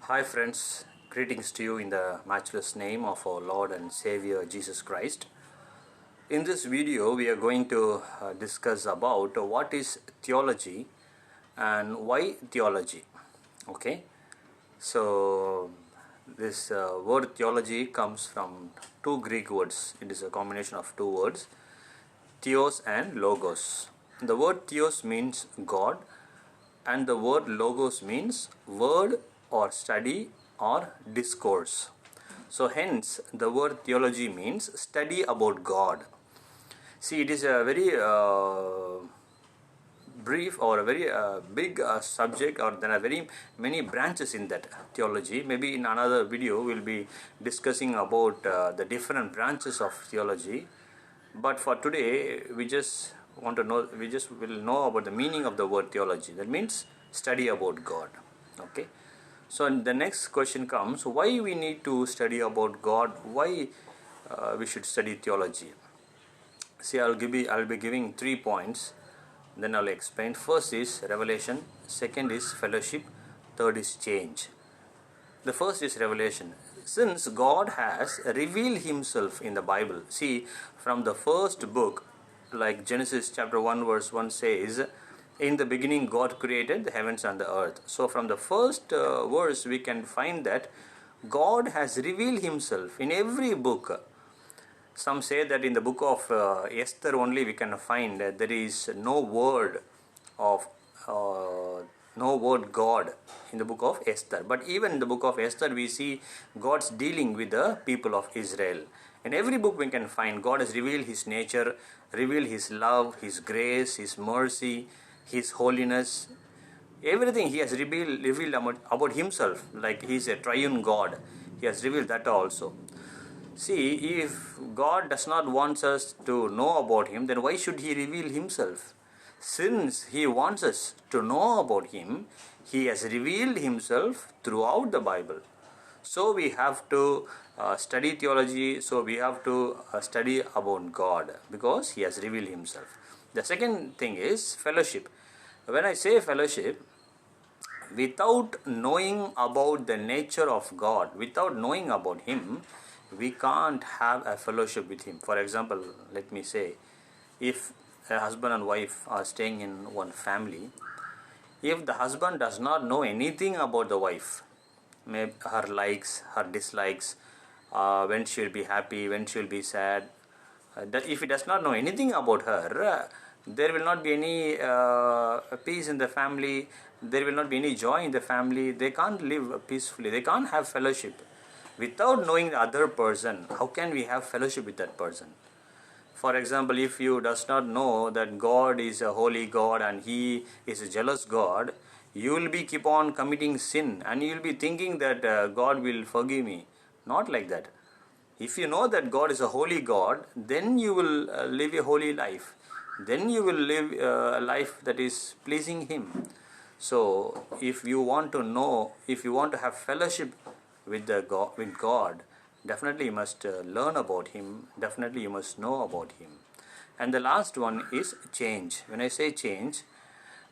Hi friends, greetings to you in the matchless name of our Lord and Savior Jesus Christ. In this video we are going to discuss about what is theology and why theology. Okay, so this word theology comes from two Greek words. It is a combination of two words, theos and logos. The word theos means God and the word logos means word or study or discourse. So hence the word theology means study about God. See, it is a very brief or a very big subject, or there are very many branches in that theology. Maybe in another video we'll be discussing about the different branches of theology, but for today we just want to know, we just will know about the meaning of the word theology. That means study about God. Okay, so the next question comes, why we need to study about God, why we should study theology. See, I'll be giving 3 points, then I'll explain. First is revelation, second is fellowship, third is change. The first is revelation. Since God has revealed himself in the Bible, see, from the first book, like Genesis chapter 1 verse 1 says, in the beginning God created the heavens and the earth. So from the first verse we can find that God has revealed himself in every book. Some say that in the book of Esther only we can find that there is no word of no word God in the book of Esther. But even in the book of Esther we see God's dealing with the people of Israel. In every book we can find God has revealed his nature, revealed his love, his grace, his mercy, his holiness. Everything he has revealed about himself, like he is a triune God. He has revealed that also. See, if God does not want us to know about him, then why should he reveal himself? Since he wants us to know about him, he has revealed himself throughout the Bible. So we have to study theology, so we have to study about God because he has revealed himself. The second thing is fellowship. When I say fellowship, without knowing about the nature of God, without knowing about him, we can't have a fellowship with him. For example, let me say, if a husband and wife are staying in one family, if the husband does not know anything about the wife, maybe her likes, her dislikes, when she will be happy, when she will be sad, that if he does not know anything about her, there will not be any peace in the family, there will not be any joy in the family, they can't live peacefully, they can't have fellowship. Without knowing the other person, how can we have fellowship with that person? For example, if you does not know that God is a holy God and he is a jealous God, you will be keep on committing sin and you will be thinking that God will forgive me. Not like that. If you know that God is a holy God, then you will live a holy life. Then you will live a life that is pleasing him. So if you want to know, if you want to have fellowship with God, definitely you must learn about him, definitely you must know about him. And the last one is change. When I say change,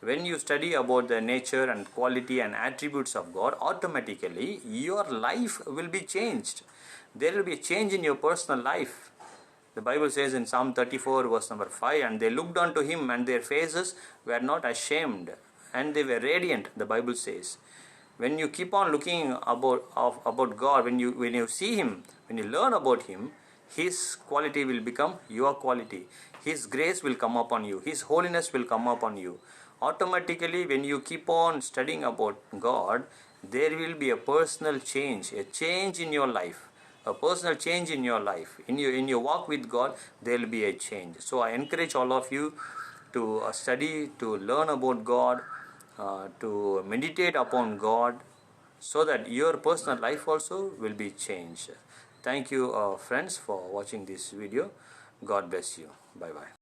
when you study about the nature and quality and attributes of God, automatically your life will be changed. There will be a change in your personal life. The Bible says in Psalm 34 verse number 5, and they looked unto him and their faces were not ashamed and they were radiant, the Bible says. When you keep on looking about God, when you see him, when you learn about him, his quality will become your quality. His grace will come upon you. His holiness will come upon you. Automatically, when you keep on studying about God, there will be a personal change, a change in your life, a personal change in your life. In your walk with God, there will be a change. So I encourage all of you to study, to learn about God, to meditate upon God, so that your personal life also will be changed. Thank you friends for watching this video. God bless you. Bye bye.